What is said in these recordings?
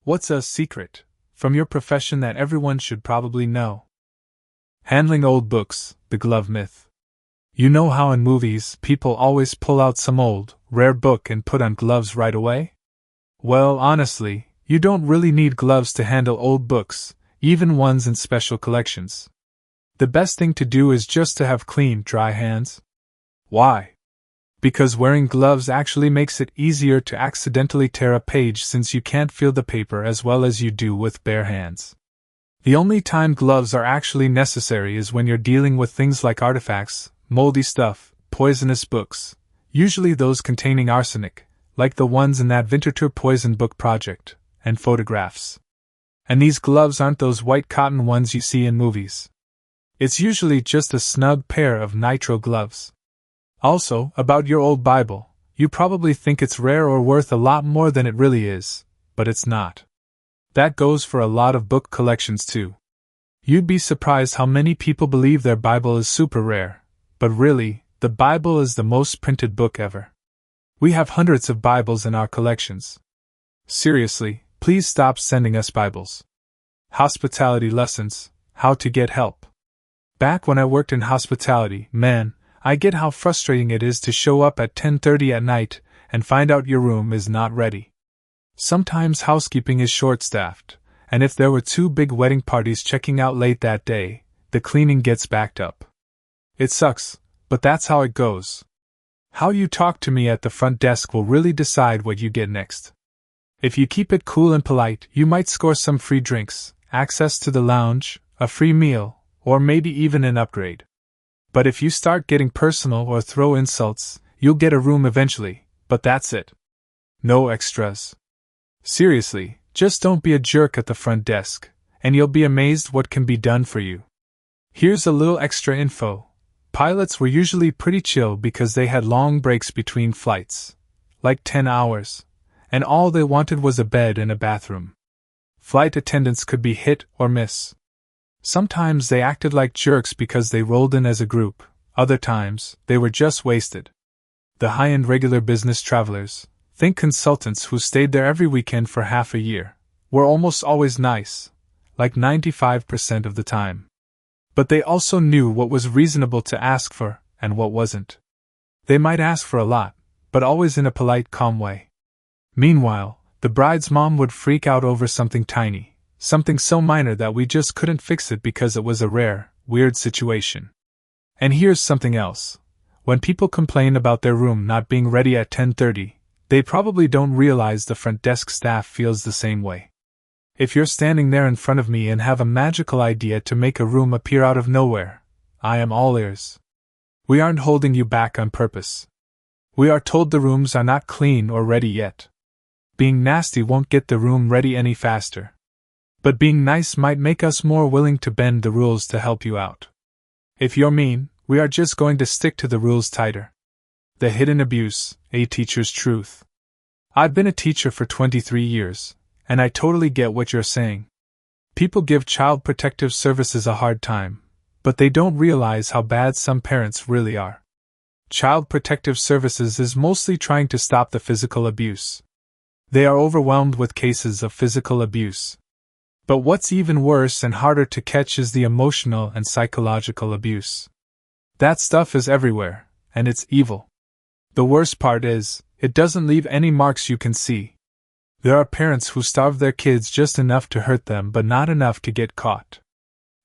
What's a secret from your profession that everyone should probably know? Handling old books, the glove myth. You know how in movies people always pull out some old, rare book and put on gloves right away? Well, honestly, you don't really need gloves to handle old books, even ones in special collections. The best thing to do is just to have clean, dry hands. Why? Because wearing gloves actually makes it easier to accidentally tear a page since you can't feel the paper as well as you do with bare hands. The only time gloves are actually necessary is when you're dealing with things like artifacts, moldy stuff, poisonous books, usually those containing arsenic, like the ones in that Winterthur poison book project, and photographs. And these gloves aren't those white cotton ones you see in movies. It's usually just a snug pair of nitrile gloves. Also, about your old Bible, you probably think it's rare or worth a lot more than it really is, but it's not. That goes for a lot of book collections too. You'd be surprised how many people believe their Bible is super rare, but really, the Bible is the most printed book ever. We have hundreds of Bibles in our collections. Seriously, please stop sending us Bibles. Hospitality lessons, how to get help. Back when I worked in hospitality, man, I get how frustrating it is to show up at 10:30 at night and find out your room is not ready. Sometimes housekeeping is short-staffed, and if there were 2 big wedding parties checking out late that day, the cleaning gets backed up. It sucks, but that's how it goes. How you talk to me at the front desk will really decide what you get next. If you keep it cool and polite, you might score some free drinks, access to the lounge, a free meal, or maybe even an upgrade. But if you start getting personal or throw insults, you'll get a room eventually, but that's it. No extras. Seriously, just don't be a jerk at the front desk, and you'll be amazed what can be done for you. Here's a little extra info. Pilots were usually pretty chill because they had long breaks between flights, like 10 hours, and all they wanted was a bed and a bathroom. Flight attendants could be hit or miss. Sometimes they acted like jerks because they rolled in as a group, other times, they were just wasted. The high-end regular business travelers, think consultants who stayed there every weekend for half a year, were almost always nice, like 95% of the time. But they also knew what was reasonable to ask for, and what wasn't. They might ask for a lot, but always in a polite, calm way. Meanwhile, the bride's mom would freak out over something tiny, something so minor that we just couldn't fix it because it was a rare, weird situation. And here's something else. When people complain about their room not being ready at 10:30, they probably don't realize the front desk staff feels the same way. If you're standing there in front of me and have a magical idea to make a room appear out of nowhere, I am all ears. We aren't holding you back on purpose. We are told the rooms are not clean or ready yet. Being nasty won't get the room ready any faster. But being nice might make us more willing to bend the rules to help you out. If you're mean, we are just going to stick to the rules tighter. The hidden abuse, a teacher's truth. I've been a teacher for 23 years, and I totally get what you're saying. People give Child Protective Services a hard time, but they don't realize how bad some parents really are. Child Protective Services is mostly trying to stop the physical abuse. They are overwhelmed with cases of physical abuse. But what's even worse and harder to catch is the emotional and psychological abuse. That stuff is everywhere, and it's evil. The worst part is, it doesn't leave any marks you can see. There are parents who starve their kids just enough to hurt them but not enough to get caught.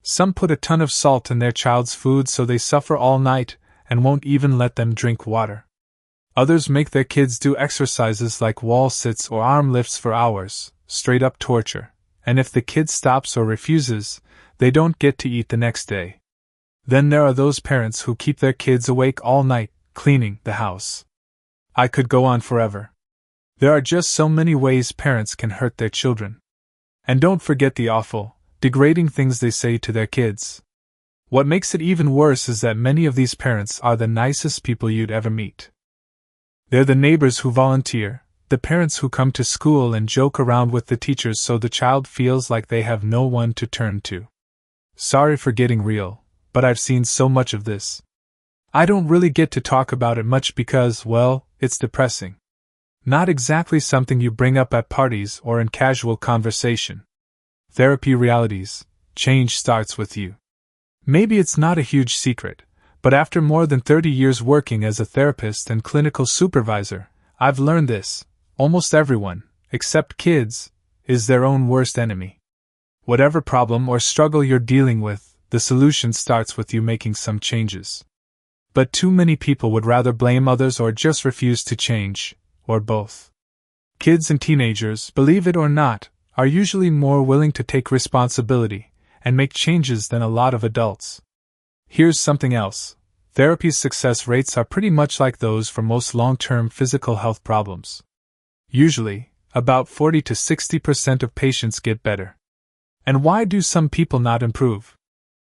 Some put a ton of salt in their child's food so they suffer all night and won't even let them drink water. Others make their kids do exercises like wall sits or arm lifts for hours, straight up torture. And if the kid stops or refuses, they don't get to eat the next day. Then there are those parents who keep their kids awake all night, cleaning the house. I could go on forever. There are just so many ways parents can hurt their children. And don't forget the awful, degrading things they say to their kids. What makes it even worse is that many of these parents are the nicest people you'd ever meet. They're the neighbors who volunteer, the parents who come to school and joke around with the teachers so the child feels like they have no one to turn to. Sorry for getting real, but I've seen so much of this. I don't really get to talk about it much because, well, it's depressing. Not exactly something you bring up at parties or in casual conversation. Therapy realities: change starts with you. Maybe it's not a huge secret, but after more than 30 years working as a therapist and clinical supervisor, I've learned this: almost everyone, except kids, is their own worst enemy. Whatever problem or struggle you're dealing with, the solution starts with you making some changes. But too many people would rather blame others or just refuse to change, or both. Kids and teenagers, believe it or not, are usually more willing to take responsibility and make changes than a lot of adults. Here's something else: therapy's success rates are pretty much like those for most long-term physical health problems. Usually, about 40 to 60% of patients get better. And why do some people not improve?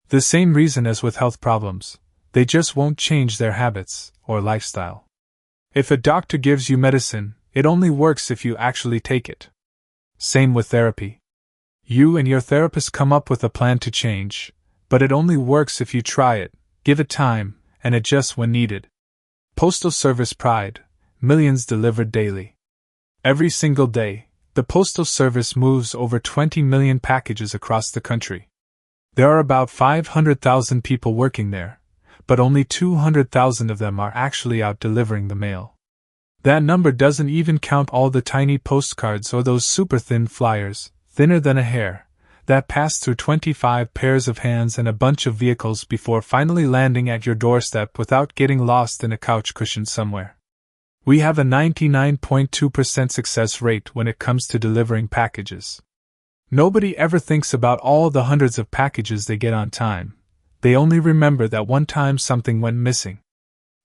The same reason as with health problems: they just won't change their habits or lifestyle. If a doctor gives you medicine, it only works if you actually take it. Same with therapy. You and your therapist come up with a plan to change, but it only works if you try it, give it time, and adjust when needed. Postal Service pride: millions delivered daily. Every single day, the Postal Service moves over 20 million packages across the country. There are about 500,000 people working there, but only 200,000 of them are actually out delivering the mail. That number doesn't even count all the tiny postcards or those super thin flyers, thinner than a hair, that pass through 25 pairs of hands and a bunch of vehicles before finally landing at your doorstep without getting lost in a couch cushion somewhere. We have a 99.2% success rate when it comes to delivering packages. Nobody ever thinks about all the hundreds of packages they get on time. They only remember that one time something went missing.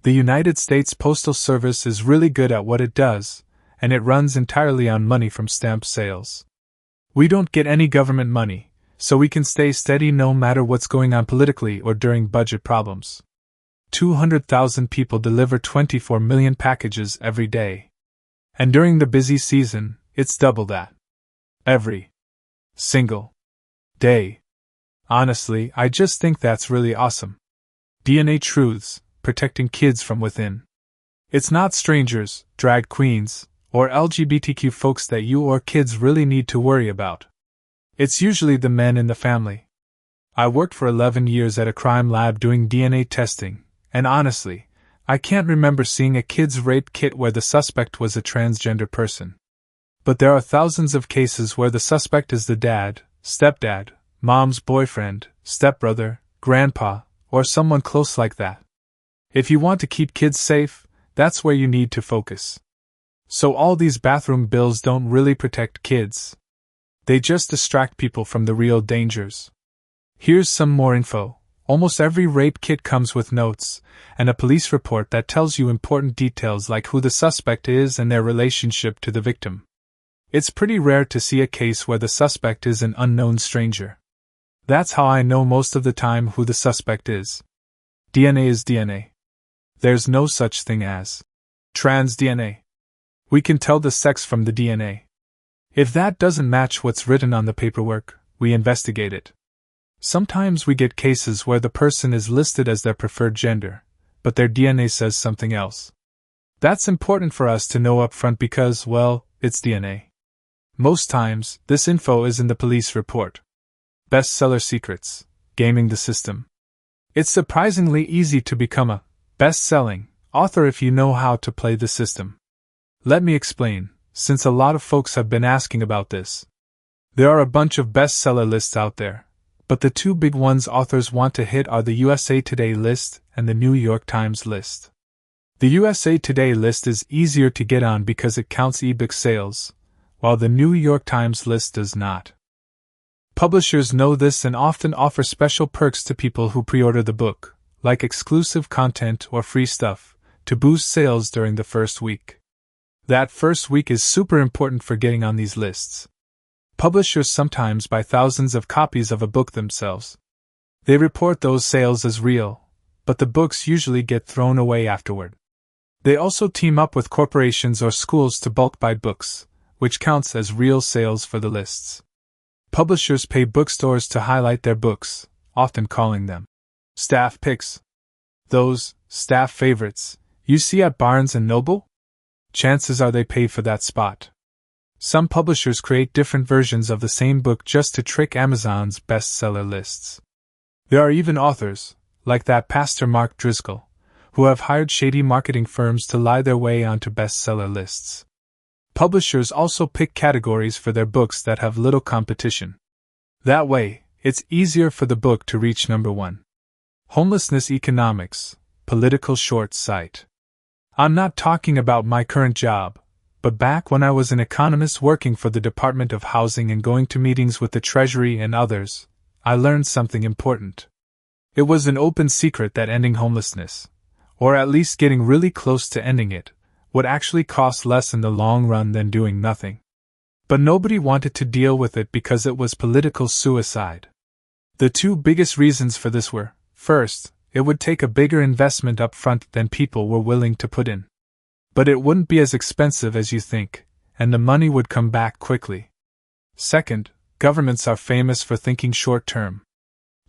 The United States Postal Service is really good at what it does, and it runs entirely on money from stamp sales. We don't get any government money, so we can stay steady no matter what's going on politically or during budget problems. 200,000 people deliver 24 million packages every day. And during the busy season, it's double that. Every single day. Honestly, I just think that's really awesome. DNA Truths: protecting kids from within. It's not strangers, drag queens, or LGBTQ folks that you or kids really need to worry about. It's usually the men in the family. I worked for 11 years at a crime lab doing DNA testing, and honestly, I can't remember seeing a kid's rape kit where the suspect was a transgender person. But there are thousands of cases where the suspect is the dad, stepdad, mom's boyfriend, stepbrother, grandpa, or someone close like that. If you want to keep kids safe, that's where you need to focus. So all these bathroom bills don't really protect kids. They just distract people from the real dangers. Here's some more info. Almost every rape kit comes with notes and a police report that tells you important details like who the suspect is and their relationship to the victim. It's pretty rare to see a case where the suspect is an unknown stranger. That's how I know most of the time who the suspect is. DNA is DNA. There's no such thing as trans DNA. We can tell the sex from the DNA. If that doesn't match what's written on the paperwork, we investigate it. Sometimes we get cases where the person is listed as their preferred gender, but their DNA says something else. That's important for us to know up front because, well, it's DNA. Most times, this info is in the police report. Bestseller secrets: gaming the system. It's surprisingly easy to become a best-selling author if you know how to play the system. Let me explain, since a lot of folks have been asking about this. There are a bunch of bestseller lists out there, but the two big ones authors want to hit are the USA Today list and the New York Times list. The USA Today list is easier to get on because it counts ebook sales, while the New York Times list does not. Publishers know this and often offer special perks to people who pre-order the book, like exclusive content or free stuff, to boost sales during the first week. That first week is super important for getting on these lists. Publishers sometimes buy thousands of copies of a book themselves. They report those sales as real, but the books usually get thrown away afterward. They also team up with corporations or schools to bulk buy books, which counts as real sales for the lists. Publishers pay bookstores to highlight their books, often calling them staff picks. Those staff favorites you see at Barnes & Noble? chances are they paid for that spot. Some publishers create different versions of the same book just to trick Amazon's bestseller lists. There are even authors, like that Pastor Mark Driscoll, who have hired shady marketing firms to lie their way onto bestseller lists. Publishers also pick categories for their books that have little competition. That way, it's easier for the book to reach number 1. Homelessness Economics, Political Short Site. I'm not talking about my current job, but back when I was an economist working for the Department of Housing and going to meetings with the Treasury and others, I learned something important. It was an open secret that ending homelessness, or at least getting really close to ending it, would actually cost less in the long run than doing nothing. But nobody wanted to deal with it because it was political suicide. The two biggest reasons for this were, first, it would take a bigger investment up front than people were willing to put in. But it wouldn't be as expensive as you think, and the money would come back quickly. Second, governments are famous for thinking short term.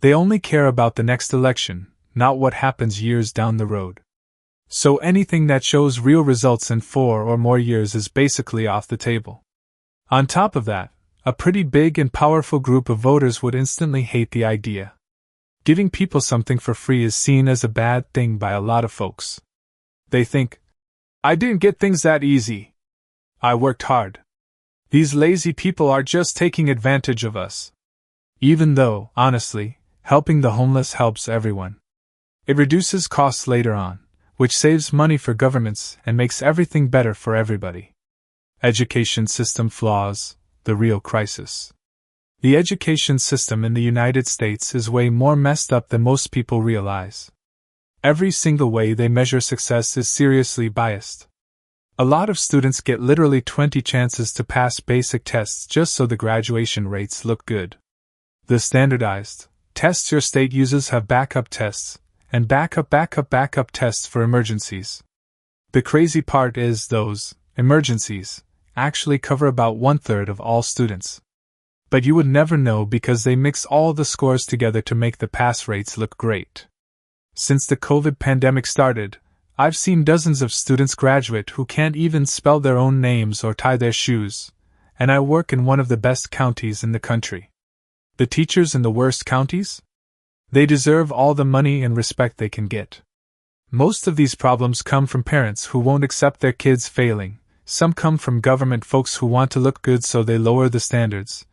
They only care about the next election, not what happens years down the road. So anything that shows real results in 4 or more years is basically off the table. On top of that, a pretty big and powerful group of voters would instantly hate the idea. Giving people something for free is seen as a bad thing by a lot of folks. They think, I didn't get things that easy. I worked hard. These lazy people are just taking advantage of us. Even though, honestly, helping the homeless helps everyone. It reduces costs later on, which saves money for governments and makes everything better for everybody. Education system flaws, the real crisis. The education system in the United States is way more messed up than most people realize. Every single way they measure success is seriously biased. A lot of students get literally 20 chances to pass basic tests just so the graduation rates look good. The standardized tests your state uses have backup tests, and backup tests for emergencies. The crazy part is those emergencies actually cover about 1/3 of all students. But you would never know because they mix all the scores together to make the pass rates look great. Since the COVID pandemic started, I've seen dozens of students graduate who can't even spell their own names or tie their shoes, and I work in one of the best counties in the country. The teachers in the worst counties? They deserve all the money and respect they can get. Most of these problems come from parents who won't accept their kids failing, some come from government folks who want to look good so they lower the standards,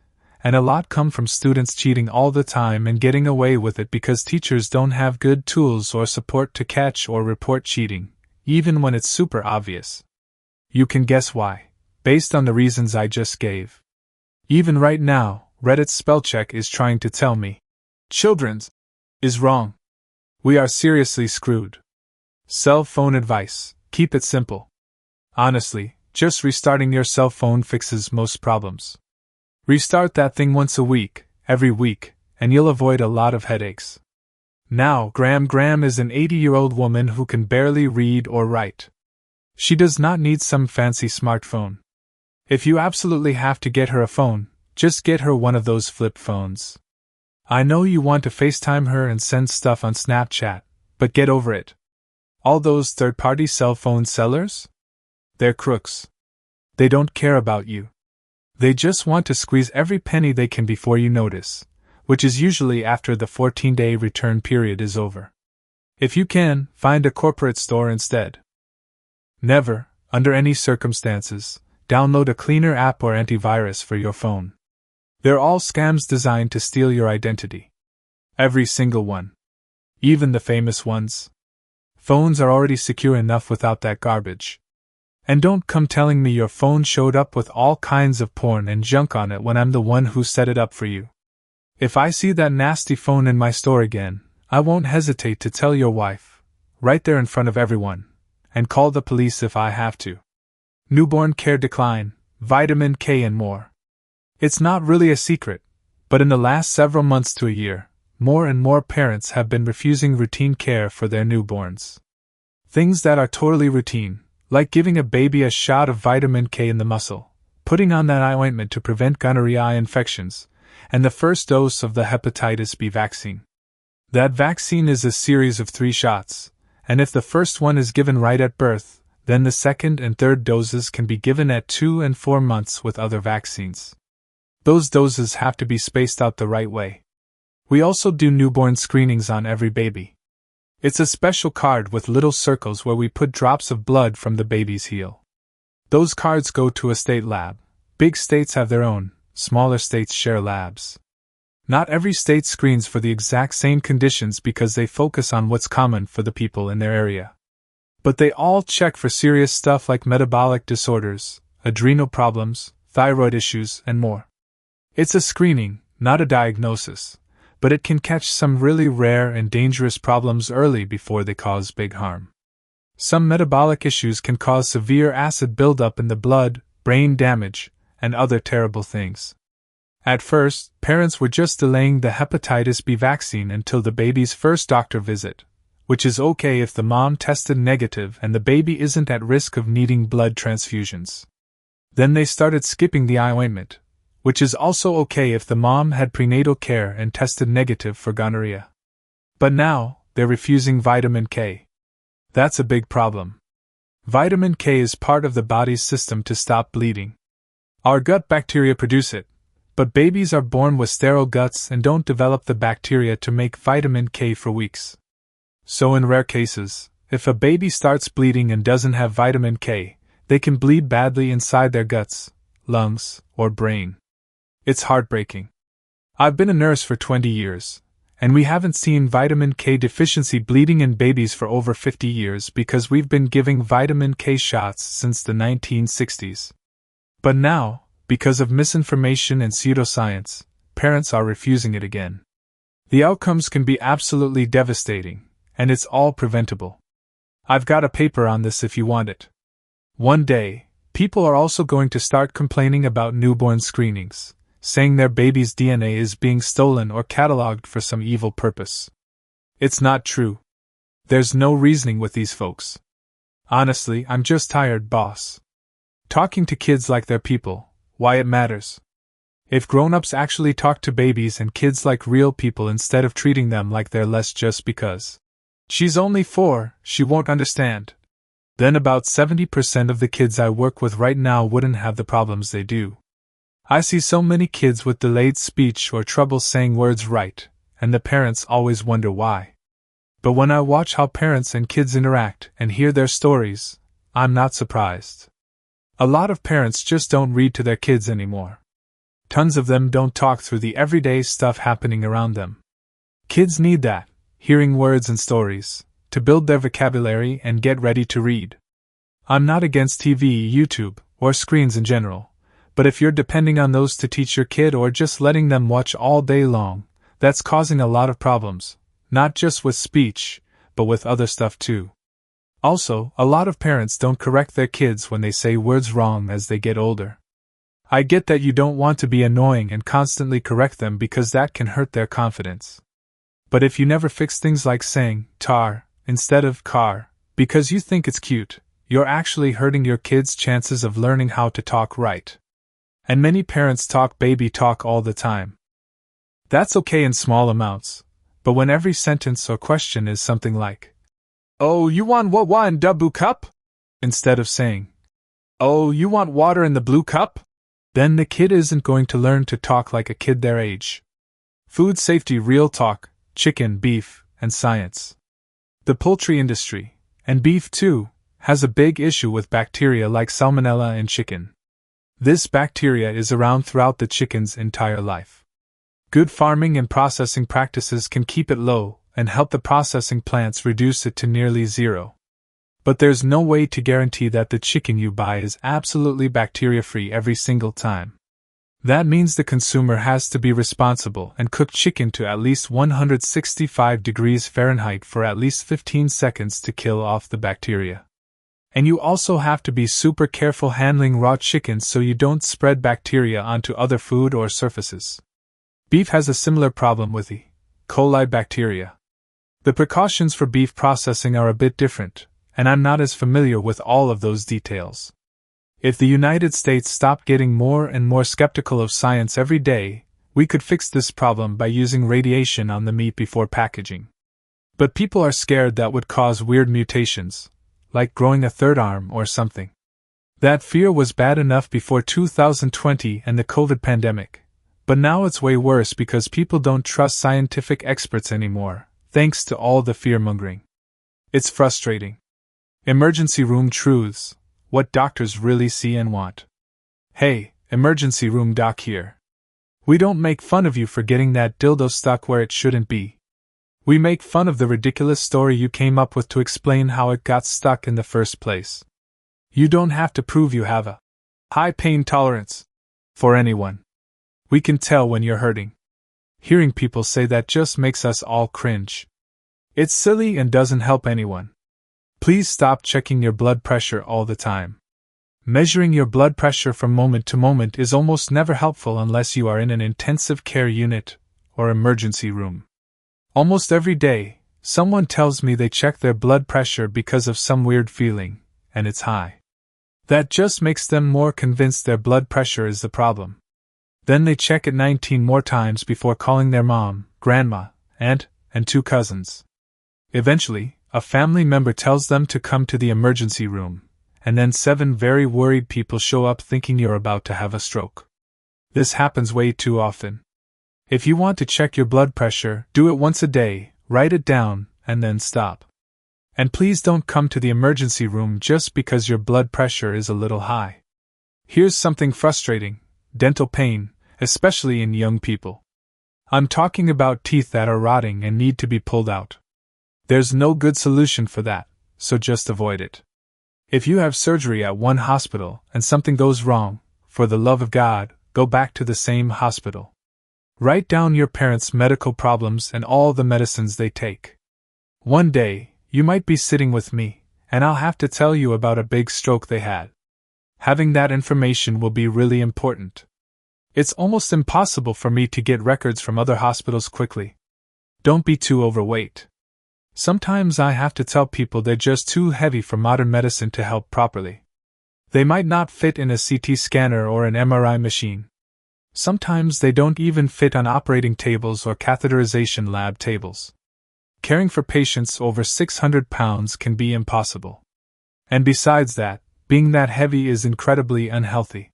and a lot come from students cheating all the time and getting away with it because teachers don't have good tools or support to catch or report cheating, even when it's super obvious. You can guess why, based on the reasons I just gave. Even right now, Reddit's spellcheck is trying to tell me, children's is wrong. We are seriously screwed. Cell phone advice, keep it simple. Honestly, just restarting your cell phone fixes most problems. Restart that thing once a week, every week, and you'll avoid a lot of headaches. Now, Graham is an 80-year-old woman who can barely read or write. She does not need some fancy smartphone. If you absolutely have to get her a phone, just get her one of those flip phones. I know you want to FaceTime her and send stuff on Snapchat, but get over it. All those third-party cell phone sellers? They're crooks. They don't care about you. They just want to squeeze every penny they can before you notice, which is usually after the 14-day return period is over. If you can, find a corporate store instead. Never, under any circumstances, download a cleaner app or antivirus for your phone. They're all scams designed to steal your identity. Every single one. Even the famous ones. Phones are already secure enough without that garbage. And don't come telling me your phone showed up with all kinds of porn and junk on it when I'm the one who set it up for you. If I see that nasty phone in my store again, I won't hesitate to tell your wife, right there in front of everyone, and call the police if I have to. Newborn care decline, vitamin K and more. It's not really a secret, but in the last several months to a year, more and more parents have been refusing routine care for their newborns. Things that are totally routine, like giving a baby a shot of vitamin K in the muscle, putting on that eye ointment to prevent gonorrhea infections, and the first dose of the hepatitis B vaccine. That vaccine is a series of 3 shots, and if the first one is given right at birth, Then the second and third doses can be given at 2 and 4 months with other vaccines. Those doses have to be spaced out the right way. We also do newborn screenings on every baby. It's a special card with little circles where we put drops of blood from the baby's heel. Those cards go to a state lab. Big states have their own, smaller states share labs. Not every state screens for the exact same conditions because they focus on what's common for the people in their area. But they all check for serious stuff like metabolic disorders, adrenal problems, thyroid issues, and more. It's a screening, not a diagnosis, but it can catch some really rare and dangerous problems early before they cause big harm. Some metabolic issues can cause severe acid buildup in the blood, brain damage, and other terrible things. At first, parents were just delaying the hepatitis B vaccine until the baby's first doctor visit, which is okay if the mom tested negative and the baby isn't at risk of needing blood transfusions. Then they started skipping the eye ointment, which is also okay if the mom had prenatal care and tested negative for gonorrhea. But now, they're refusing vitamin K. That's a big problem. Vitamin K is part of the body's system to stop bleeding. Our gut bacteria produce it, but babies are born with sterile guts and don't develop the bacteria to make vitamin K for weeks. So in rare cases, if a baby starts bleeding and doesn't have vitamin K, they can bleed badly inside their guts, lungs, or brain. It's heartbreaking. I've been a nurse for 20 years, and we haven't seen vitamin K deficiency bleeding in babies for over 50 years because we've been giving vitamin K shots since the 1960s. But now, because of misinformation and pseudoscience, parents are refusing it again. The outcomes can be absolutely devastating, and it's all preventable. I've got a paper on this if you want it. One day, people are also going to start complaining about newborn screenings, saying their baby's DNA is being stolen or cataloged for some evil purpose. It's not true. There's no reasoning with these folks. Honestly, I'm just tired, boss. Talking to kids like they're people, why it matters. If grown-ups actually talk to babies and kids like real people instead of treating them like they're less just because she's only 4, she won't understand. Then about 70% of the kids I work with right now wouldn't have the problems they do. I see so many kids with delayed speech or trouble saying words right, and the parents always wonder why. But when I watch how parents and kids interact and hear their stories, I'm not surprised. A lot of parents just don't read to their kids anymore. Tons of them don't talk through the everyday stuff happening around them. Kids need that, hearing words and stories, to build their vocabulary and get ready to read. I'm not against TV, YouTube, or screens in general, but if you're depending on those to teach your kid or just letting them watch all day long, that's causing a lot of problems, not just with speech, but with other stuff too. Also, a lot of parents don't correct their kids when they say words wrong as they get older. I get that you don't want to be annoying and constantly correct them because that can hurt their confidence. But if you never fix things like saying tar instead of car because you think it's cute, you're actually hurting your kids' chances of learning how to talk right. And many parents talk baby talk all the time. That's okay in small amounts, but when every sentence or question is something like, "Oh, you want what in the blue cup?" instead of saying, "Oh, you want water in the blue cup?" then the kid isn't going to learn to talk like a kid their age. Food safety real talk, chicken, beef, and science. The poultry industry, and beef too, has a big issue with bacteria like Salmonella in chicken. This bacteria is around throughout the chicken's entire life. Good farming and processing practices can keep it low and help the processing plants reduce it to nearly zero. But there's no way to guarantee that the chicken you buy is absolutely bacteria-free every single time. That means the consumer has to be responsible and cook chicken to at least 165 degrees Fahrenheit for at least 15 seconds to kill off the bacteria. And you also have to be super careful handling raw chicken so you don't spread bacteria onto other food or surfaces. Beef has a similar problem with E. coli bacteria. The precautions for beef processing are a bit different, and I'm not as familiar with all of those details. If the United States stopped getting more and more skeptical of science every day, we could fix this problem by using radiation on the meat before packaging. But people are scared that would cause weird mutations, like growing a third arm or something. That fear was bad enough before 2020 and the COVID pandemic, but now it's way worse because people don't trust scientific experts anymore, thanks to all the fear-mongering. It's frustrating. Emergency room truths, what doctors really see and want. Hey, emergency room doc here. We don't make fun of you for getting that dildo stuck where it shouldn't be. We make fun of the ridiculous story you came up with to explain how it got stuck in the first place. You don't have to prove you have a high pain tolerance for anyone. We can tell when you're hurting. Hearing people say that just makes us all cringe. It's silly and doesn't help anyone. Please stop checking your blood pressure all the time. Measuring your blood pressure from moment to moment is almost never helpful unless you are in an intensive care unit or emergency room. Almost every day, someone tells me they check their blood pressure because of some weird feeling, and it's high. That just makes them more convinced their blood pressure is the problem. Then they check it 19 more times before calling their mom, grandma, aunt, and 2 cousins. Eventually, a family member tells them to come to the emergency room, and then 7 very worried people show up thinking you're about to have a stroke. This happens way too often. If you want to check your blood pressure, do it once a day, write it down, and then stop. And please don't come to the emergency room just because your blood pressure is a little high. Here's something frustrating: dental pain, especially in young people. I'm talking about teeth that are rotting and need to be pulled out. There's no good solution for that, so just avoid it. If you have surgery at one hospital and something goes wrong, for the love of God, go back to the same hospital. Write down your parents' medical problems and all the medicines they take. One day, you might be sitting with me, and I'll have to tell you about a big stroke they had. Having that information will be really important. It's almost impossible for me to get records from other hospitals quickly. Don't be too overweight. Sometimes I have to tell people they're just too heavy for modern medicine to help properly. They might not fit in a CT scanner or an MRI machine. Sometimes they don't even fit on operating tables or catheterization lab tables. Caring for patients over 600 pounds can be impossible. And besides that, being that heavy is incredibly unhealthy.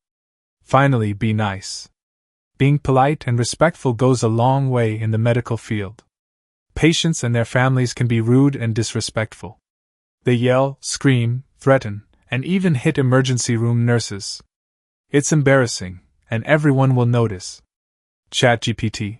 Finally, be nice. Being polite and respectful goes a long way in the medical field. Patients and their families can be rude and disrespectful. They yell, scream, threaten, and even hit emergency room nurses. It's embarrassing, and everyone will notice. ChatGPT.